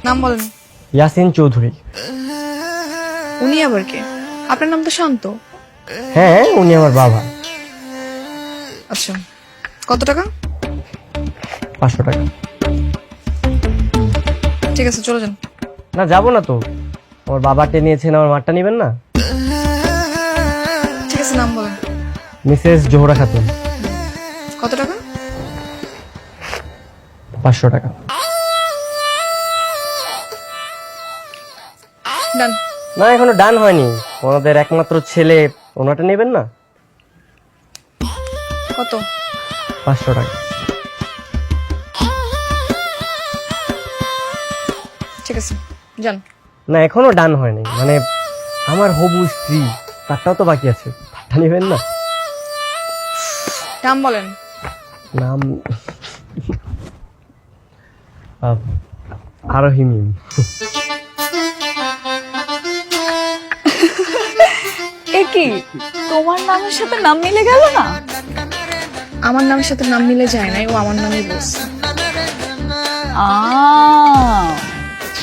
নাম বলেন। ইয়াসিন চৌধুরী। উনি আবার কে? আপনার নাম তো শান্ত। হ্যাঁ, উনি আমার বাবা। আচ্ছা, কত টাকা? 500 টাকা। ঠিক আছে, চলে যান। না, যাবো না তো। আমার বাবাকে নিয়েছেন, আমার মারটা নিবেন না? ঠিক আছে, নাম বলেন। মিসেস জোহরা খাতুন। কত টাকা? 500 টাকা। ডান। না, এখনো ডান হয়নি। ওনাদের একমাত্র ছেলে, ওনাটা নেবেন না? কত? 500 টাকা। ঠিক আছে, যান। না, এখনো ডান হয়নি। মানে আমার হবু স্ত্রী, তারটাও তো বাকি আছে। তারটা নেবেন না? নাম বলেন। নাম আরোহী মিম। এ কি তোমার নামের সাথে নাম মিলে গেল না? আমার নামের সাথে নাম মিলে যায় নাই, ও আমার নামই বলছে।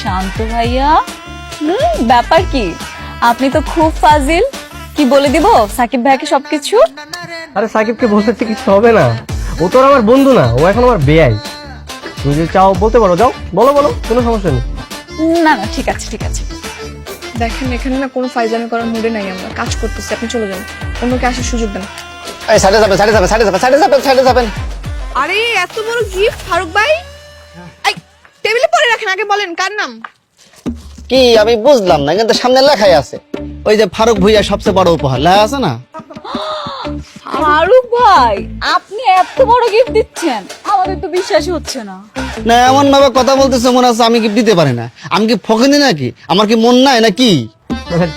শান্ত ভাইয়া, ব্যাপার কি? আপনি তো খুব ফাজিল। কি বলে দিব সাকিব ভাইকে সবকিছু? আরে সাকিবকে বলতে কিছু হবে না, ও তো আর আমার বন্ধু না, ও এখন আমার বেয়াই। তুমি যদি চাও বলতে পারো, যাও বলো বলো, কোনো সমস্যা নেই। না না, ঠিক আছে ঠিক আছে। দেখেন, এখানে না কোনো ফাইজলামি করার মুডে নাই, আমরা কাজ করতেছি। আপনি চলে যান, অন্যকে আসার সুযোগ দেন। এই সাইডে যাবেন। আরে এত বড় গিফট ফারুক ভাই, এই টেবিলে পরে রাখেন। আগে বলেন কার নাম? কি আমি বুঝলাম না, কিন্তু সামনে লেখাই আছে, ওই যে ফারুক ভুইয়া সবচেয়ে বড় উপহার লেখা আছে না? ফারুক ভাই, আপনি এত বড় গিফট দিচ্ছেন, আমাদের তো বিশ্বাসই হচ্ছে না। না, এমন ভাবে কথা বলতেছে মনে হচ্ছে আমি গিফট দিতে পারি না। আমি কি ফকিনি নাকি? আমার কি মন নাই নাকি?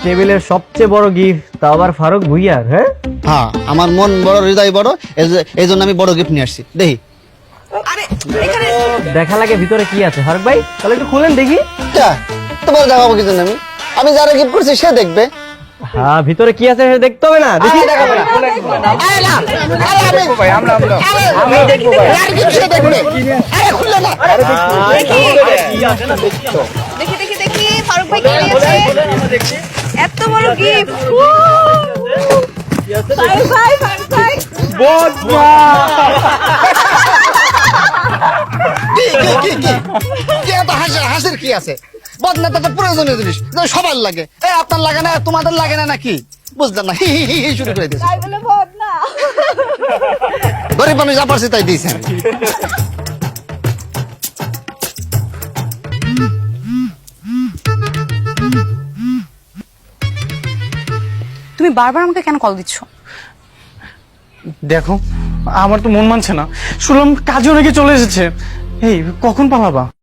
টেবিলের সবচেয়ে বড় গিফট, তা আবার ফারুক ভুইয়ার? হ্যাঁ হ্যাঁ, আমার মন বড়, হৃদয় বড়, এই জন্য আমি বড় গিফট নিয়ে আসছি। দেখি আরে এখানে দেখা লাগে ভিতরে কি আছে। ফারুক ভাই, তাহলে একটু খুলেন দেখি। তোমার দেখাবো কি জন্য? আমি যারা গিফট করছি সে দেখবে। হ্যাঁ, ভিতরে কি আছে সেটা দেখতে হবে না? দেখি। আমি দেখবো ভাই। সে দেখবে। খুললে না। দেখি দেখি দেখি ফারুক ভাই কি আছে? এত বড় গিফট। ফারুক ভাই, ফারুক ভাই, কি এত হাসির কি আছে? বদনাটা তো প্রয়োজনীয় জিনিস, সবার লাগে। আপনার লাগে না, তোমাদের লাগে না নাকি? বুঝলাম না। হি হি হি হি শুরু করে দিয়েছে। তাই বলে ভোট না। গরিব মানুষ যা পারছি তাই দিয়েছেন। তুমি বারবার আমাকে কেন কল দিচ্ছ? দেখো, আমার তো মন মানছে না। শুনলাম কাজে নাকি চলে এসেছে। এই কখন পালাবা?